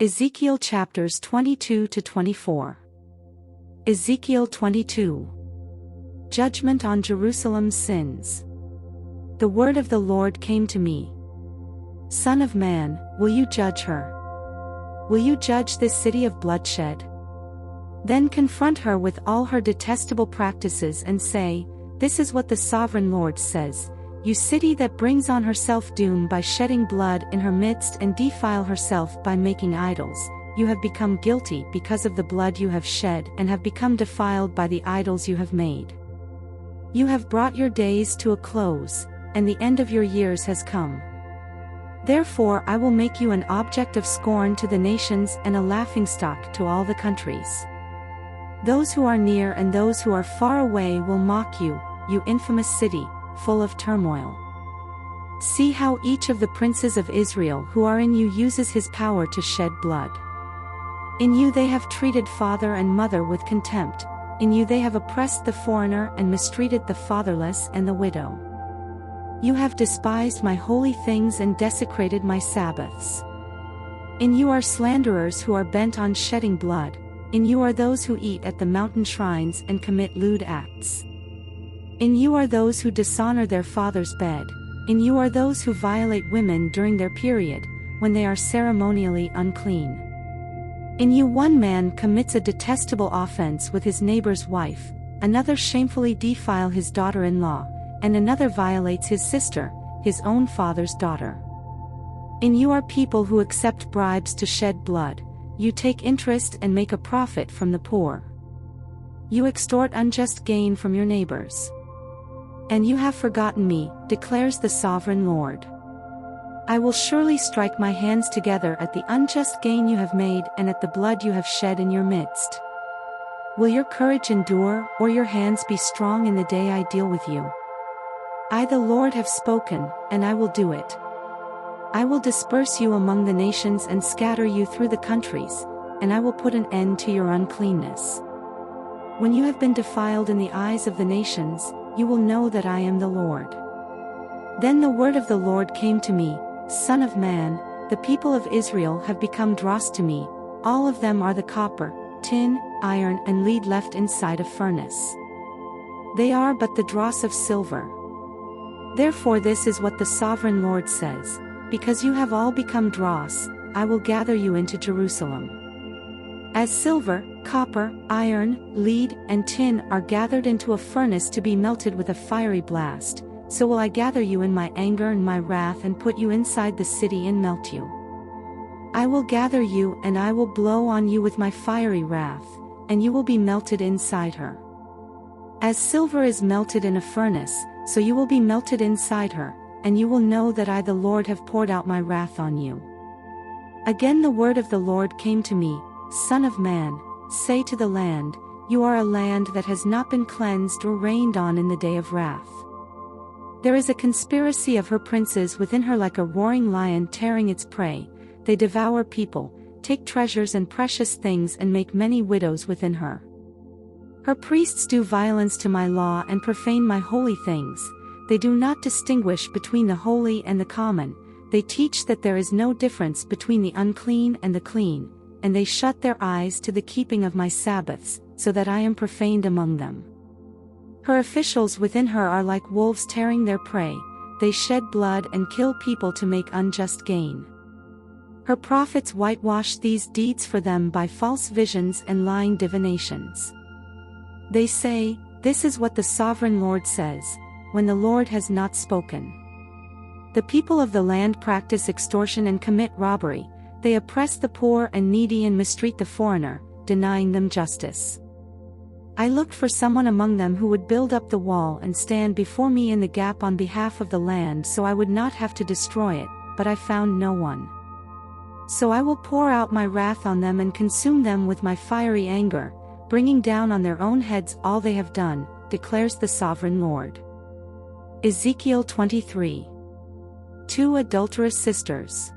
Ezekiel chapters 22 to 24. Ezekiel 22. Judgment on Jerusalem's sins. The word of the Lord came to me. Son of man, will you judge her? Will you judge this city of bloodshed? Then confront her with all her detestable practices and say, This is what the sovereign Lord says, You city that brings on herself doom by shedding blood in her midst and defile herself by making idols, you have become guilty because of the blood you have shed and have become defiled by the idols you have made. You have brought your days to a close, and the end of your years has come. Therefore I will make you an object of scorn to the nations and a laughingstock to all the countries. Those who are near and those who are far away will mock you, you infamous city, full of turmoil. See how each of the princes of Israel who are in you uses his power to shed blood. In you they have treated father and mother with contempt, in you they have oppressed the foreigner and mistreated the fatherless and the widow. You have despised my holy things and desecrated my Sabbaths. In you are slanderers who are bent on shedding blood, in you are those who eat at the mountain shrines and commit lewd acts. In you are those who dishonor their father's bed, in you are those who violate women during their period, when they are ceremonially unclean. In you one man commits a detestable offense with his neighbor's wife, another shamefully defile his daughter-in-law, and another violates his sister, his own father's daughter. In you are people who accept bribes to shed blood, you take interest and make a profit from the poor. You extort unjust gain from your neighbors. And you have forgotten me, declares the sovereign Lord. I will surely strike my hands together at the unjust gain you have made and at the blood you have shed in your midst. Will your courage endure, or your hands be strong in the day I deal with you? I the Lord have spoken, and I will do it. I will disperse you among the nations and scatter you through the countries, and I will put an end to your uncleanness. When you have been defiled in the eyes of the nations, you will know that I am the Lord. Then the word of the Lord came to me, Son of man, the people of Israel have become dross to me, all of them are the copper, tin, iron and lead left inside a furnace. They are but the dross of silver. Therefore this is what the sovereign Lord says, Because you have all become dross, I will gather you into Jerusalem. As silver, copper, iron, lead, and tin are gathered into a furnace to be melted with a fiery blast, so will I gather you in my anger and my wrath and put you inside the city and melt you. I will gather you and I will blow on you with my fiery wrath, and you will be melted inside her. As silver is melted in a furnace, so you will be melted inside her, and you will know that I the Lord have poured out my wrath on you. Again the word of the Lord came to me, Son of man, say to the land, You are a land that has not been cleansed or rained on in the day of wrath. There is a conspiracy of her princes within her like a roaring lion tearing its prey, they devour people, take treasures and precious things and make many widows within her. Her priests do violence to my law and profane my holy things, they do not distinguish between the holy and the common, they teach that there is no difference between the unclean and the clean, and they shut their eyes to the keeping of my Sabbaths, so that I am profaned among them. Her officials within her are like wolves tearing their prey, they shed blood and kill people to make unjust gain. Her prophets whitewash these deeds for them by false visions and lying divinations. They say, This is what the sovereign Lord says, when the Lord has not spoken. The people of the land practice extortion and commit robbery, they oppress the poor and needy and mistreat the foreigner, denying them justice. I looked for someone among them who would build up the wall and stand before me in the gap on behalf of the land so I would not have to destroy it, but I found no one. So I will pour out my wrath on them and consume them with my fiery anger, bringing down on their own heads all they have done, declares the sovereign Lord. Ezekiel 23. 2 adulterous sisters.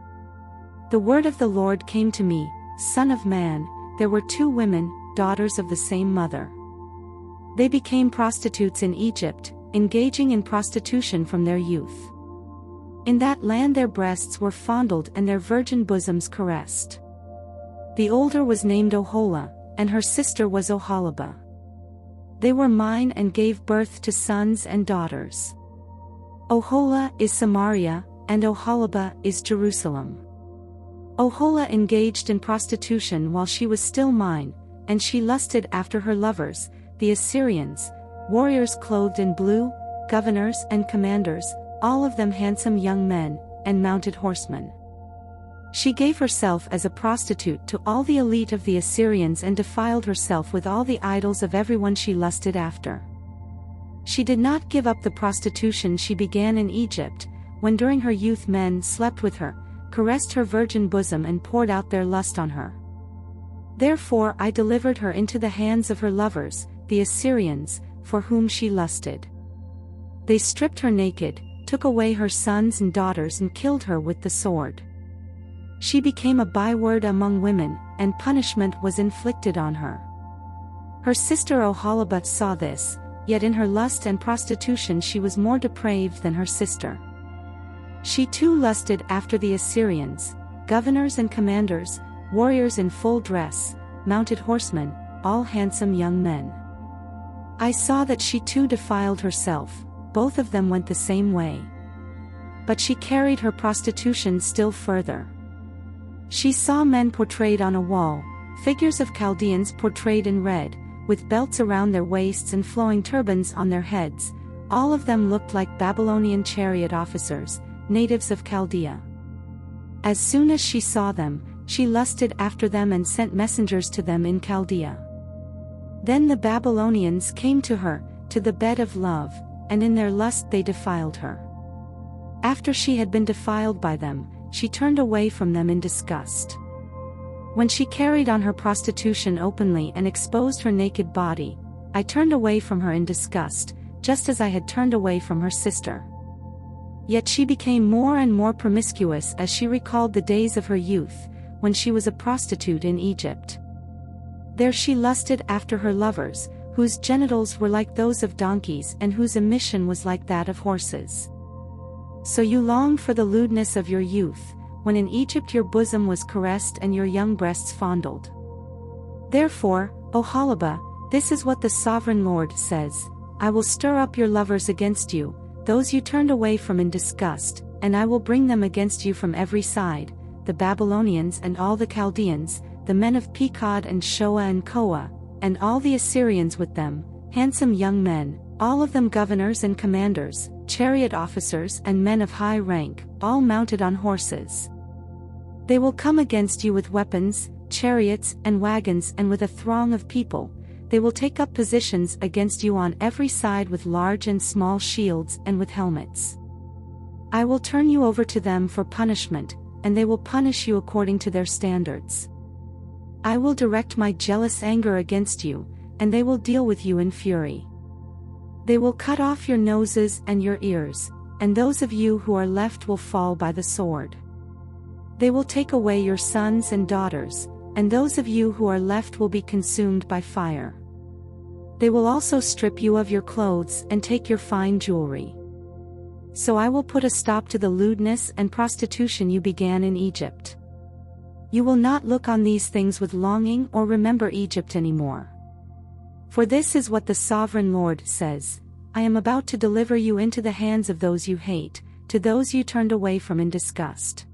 The word of the Lord came to me, Son of man, there were 2 women, daughters of the same mother. They became prostitutes in Egypt, engaging in prostitution from their youth. In that land their breasts were fondled and their virgin bosoms caressed. The older was named Oholah, and her sister was Oholibah. They were mine and gave birth to sons and daughters. Oholah is Samaria, and Oholibah is Jerusalem. Oholah engaged in prostitution while she was still mine, and she lusted after her lovers, the Assyrians, warriors clothed in blue, governors and commanders, all of them handsome young men, and mounted horsemen. She gave herself as a prostitute to all the elite of the Assyrians and defiled herself with all the idols of everyone she lusted after. She did not give up the prostitution she began in Egypt, when during her youth men slept with her, caressed her virgin bosom and poured out their lust on her. Therefore I delivered her into the hands of her lovers, the Assyrians, for whom she lusted. They stripped her naked, took away her sons and daughters and killed her with the sword. She became a byword among women, and punishment was inflicted on her. Her sister Oholibah saw this, yet in her lust and prostitution she was more depraved than her sister. She too lusted after the Assyrians, governors and commanders, warriors in full dress, mounted horsemen, all handsome young men. I saw that she too defiled herself, both of them went the same way. But she carried her prostitution still further. She saw men portrayed on a wall, figures of Chaldeans portrayed in red, with belts around their waists and flowing turbans on their heads. All of them looked like Babylonian chariot officers, natives of Chaldea. As soon as she saw them, she lusted after them and sent messengers to them in Chaldea. Then the Babylonians came to her, to the bed of love, and in their lust they defiled her. After she had been defiled by them, she turned away from them in disgust. When she carried on her prostitution openly and exposed her naked body, I turned away from her in disgust, just as I had turned away from her sister. Yet she became more and more promiscuous as she recalled the days of her youth, when she was a prostitute in Egypt. There she lusted after her lovers, whose genitals were like those of donkeys and whose emission was like that of horses. So you longed for the lewdness of your youth, when in Egypt your bosom was caressed and your young breasts fondled. Therefore, Oholibah, this is what the Sovereign Lord says: I will stir up your lovers against you, those you turned away from in disgust, and I will bring them against you from every side, the Babylonians and all the Chaldeans, the men of Pekod and Shoa and Koa, and all the Assyrians with them, handsome young men, all of them governors and commanders, chariot officers and men of high rank, all mounted on horses. They will come against you with weapons, chariots and wagons, and with a throng of people. They will take up positions against you on every side with large and small shields and with helmets. I will turn you over to them for punishment, and they will punish you according to their standards. I will direct my jealous anger against you, and they will deal with you in fury. They will cut off your noses and your ears, and those of you who are left will fall by the sword. They will take away your sons and daughters, and those of you who are left will be consumed by fire. They will also strip you of your clothes and take your fine jewelry. So I will put a stop to the lewdness and prostitution you began in Egypt. You will not look on these things with longing or remember Egypt anymore. For this is what the Sovereign Lord says: I am about to deliver you into the hands of those you hate, to those you turned away from in disgust.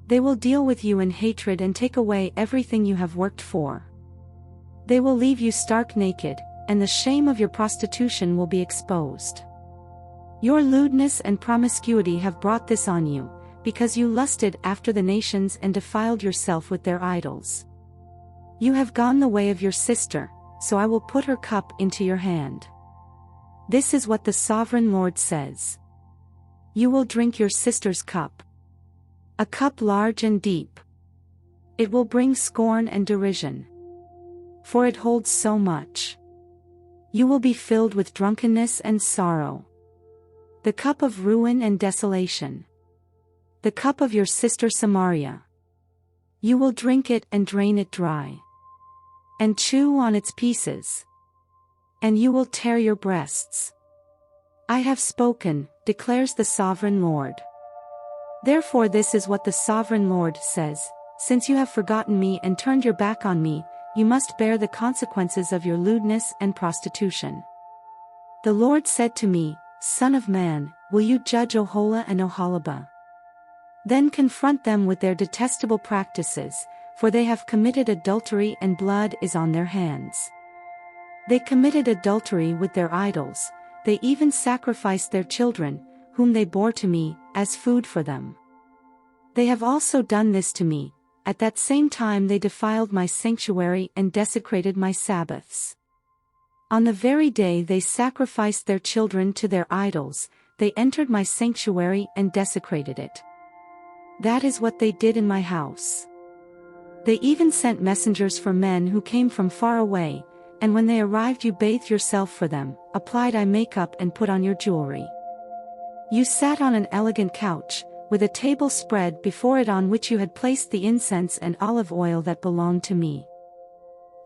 They will deal with you in hatred and take away everything you have worked for. They will leave you stark naked, and the shame of your prostitution will be exposed. Your lewdness and promiscuity have brought this on you, because you lusted after the nations and defiled yourself with their idols. You have gone the way of your sister, so I will put her cup into your hand. This is what the Sovereign Lord says: You will drink your sister's cup. A cup large and deep. It will bring scorn and derision. For it holds so much. You will be filled with drunkenness and sorrow. The cup of ruin and desolation. The cup of your sister Samaria. You will drink it and drain it dry. And chew on its pieces. And you will tear your breasts. I have spoken, declares the Sovereign Lord. Therefore this is what the Sovereign Lord says: since you have forgotten me and turned your back on me, you must bear the consequences of your lewdness and prostitution. The Lord said to me, Son of man, will you judge Oholah and Oholibah? Then confront them with their detestable practices, for they have committed adultery and blood is on their hands. They committed adultery with their idols, they even sacrificed their children, whom they bore to me, as food for them. They have also done this to me, at that same time they defiled my sanctuary and desecrated my Sabbaths. On the very day they sacrificed their children to their idols, they entered my sanctuary and desecrated it. That is what they did in my house. They even sent messengers for men who came from far away, and when they arrived you bathed yourself for them, applied eye makeup and put on your jewelry. You sat on an elegant couch, with a table spread before it on which you had placed the incense and olive oil that belonged to me.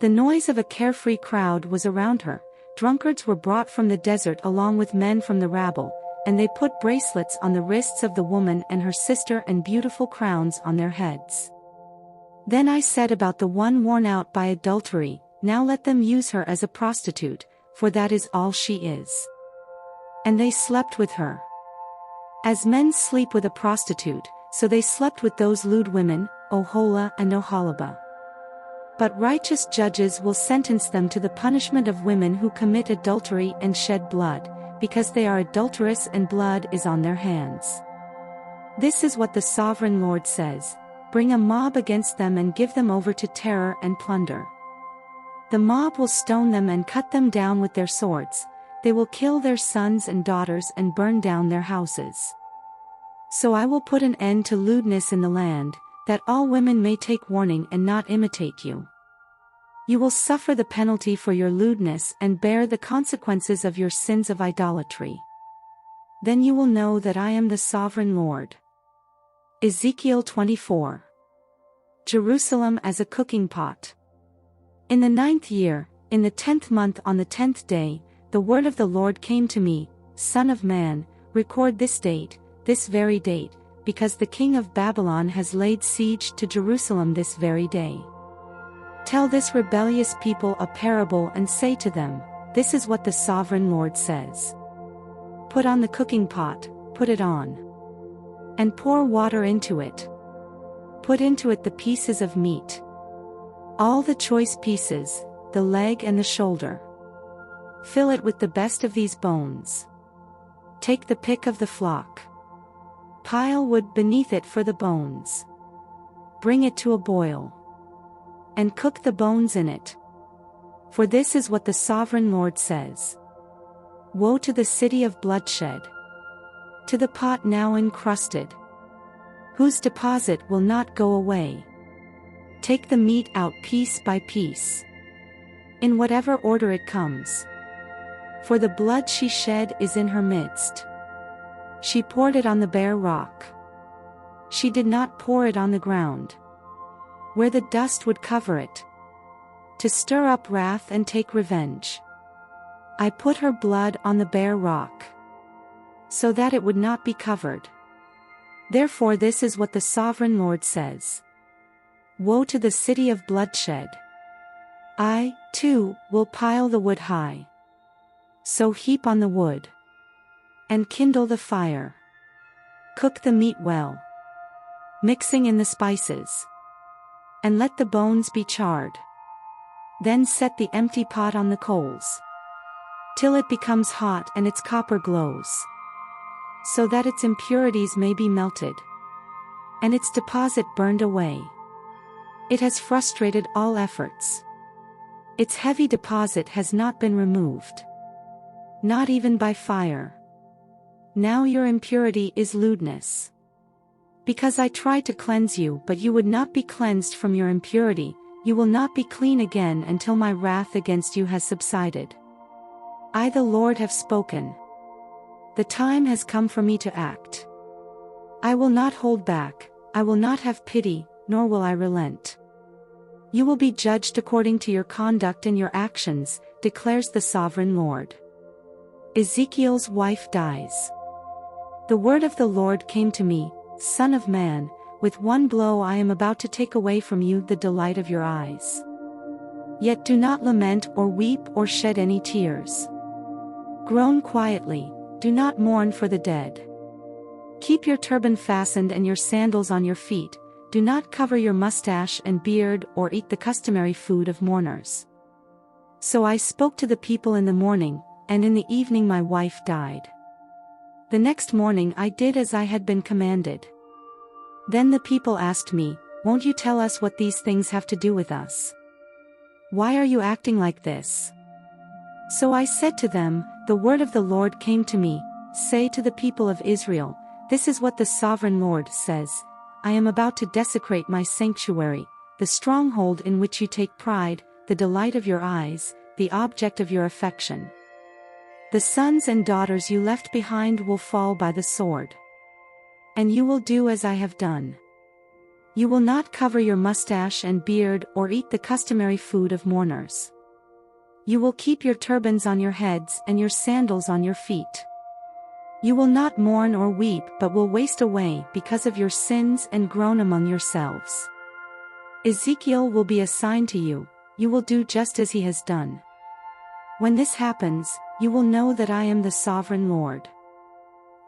The noise of a carefree crowd was around her, drunkards were brought from the desert along with men from the rabble, and they put bracelets on the wrists of the woman and her sister and beautiful crowns on their heads. Then I said about the one worn out by adultery, now let them use her as a prostitute, for that is all she is. And they slept with her. As men sleep with a prostitute, so they slept with those lewd women, Oholah and Oholibah. But righteous judges will sentence them to the punishment of women who commit adultery and shed blood, because they are adulterous and blood is on their hands. This is what the Sovereign Lord says, bring a mob against them and give them over to terror and plunder. The mob will stone them and cut them down with their swords, they will kill their sons and daughters and burn down their houses. So I will put an end to lewdness in the land, that all women may take warning and not imitate you. You will suffer the penalty for your lewdness and bear the consequences of your sins of idolatry. Then you will know that I am the Sovereign Lord. Ezekiel 24. Jerusalem as a cooking pot. In the 9th year, in the 10th month on the 10th day, the word of the Lord came to me, Son of man, record this date, this very date, because the king of Babylon has laid siege to Jerusalem this very day. Tell this rebellious people a parable and say to them, this is what the Sovereign Lord says. Put on the cooking pot, put it on. And pour water into it. Put into it the pieces of meat. All the choice pieces, the leg and the shoulder. Fill it with the best of these bones. Take the pick of the flock. Pile wood beneath it for the bones. Bring it to a boil. And cook the bones in it. For this is what the Sovereign Lord says. Woe to the city of bloodshed! To the pot now encrusted, whose deposit will not go away. Take the meat out piece by piece, in whatever order it comes. For the blood she shed is in her midst. She poured it on the bare rock. She did not pour it on the ground, where the dust would cover it, to stir up wrath and take revenge. I put her blood on the bare rock, so that it would not be covered. Therefore this is what the Sovereign Lord says. Woe to the city of bloodshed! I, too, will pile the wood high. So heap on the wood, and kindle the fire. Cook the meat well, mixing in the spices, and let the bones be charred. Then set the empty pot on the coals, till it becomes hot and its copper glows, so that its impurities may be melted, and its deposit burned away. It has frustrated all efforts. Its heavy deposit has not been removed, not even by fire. Now your impurity is lewdness. Because I tried to cleanse you but you would not be cleansed from your impurity, you will not be clean again until my wrath against you has subsided. I the Lord have spoken. The time has come for me to act. I will not hold back, I will not have pity, nor will I relent. You will be judged according to your conduct and your actions, declares the Sovereign Lord. Ezekiel's wife dies. The word of the Lord came to me, Son of man, with one blow I am about to take away from you the delight of your eyes. Yet do not lament or weep or shed any tears. Groan quietly, do not mourn for the dead. Keep your turban fastened and your sandals on your feet, do not cover your mustache and beard or eat the customary food of mourners. So I spoke to the people in the morning, and in the evening my wife died. The next morning I did as I had been commanded. Then the people asked me, won't you tell us what these things have to do with us? Why are you acting like this? So I said to them, the word of the Lord came to me, say to the people of Israel, this is what the sovereign Lord says, I am about to desecrate my sanctuary, the stronghold in which you take pride, the delight of your eyes, the object of your affection. The sons and daughters you left behind will fall by the sword. And you will do as I have done. You will not cover your mustache and beard or eat the customary food of mourners. You will keep your turbans on your heads and your sandals on your feet. You will not mourn or weep but will waste away because of your sins and groan among yourselves. Ezekiel will be a sign to you, you will do just as he has done. When this happens, you will know that I am the sovereign Lord.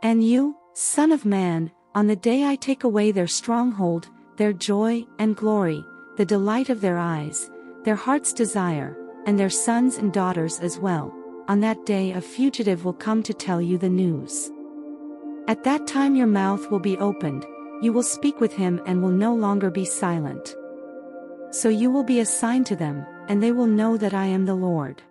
And you, son of man, on the day I take away their stronghold, their joy and glory, the delight of their eyes, their heart's desire, and their sons and daughters as well, on that day a fugitive will come to tell you the news. At that time your mouth will be opened, you will speak with him and will no longer be silent. So you will be a sign to them, and they will know that I am the Lord.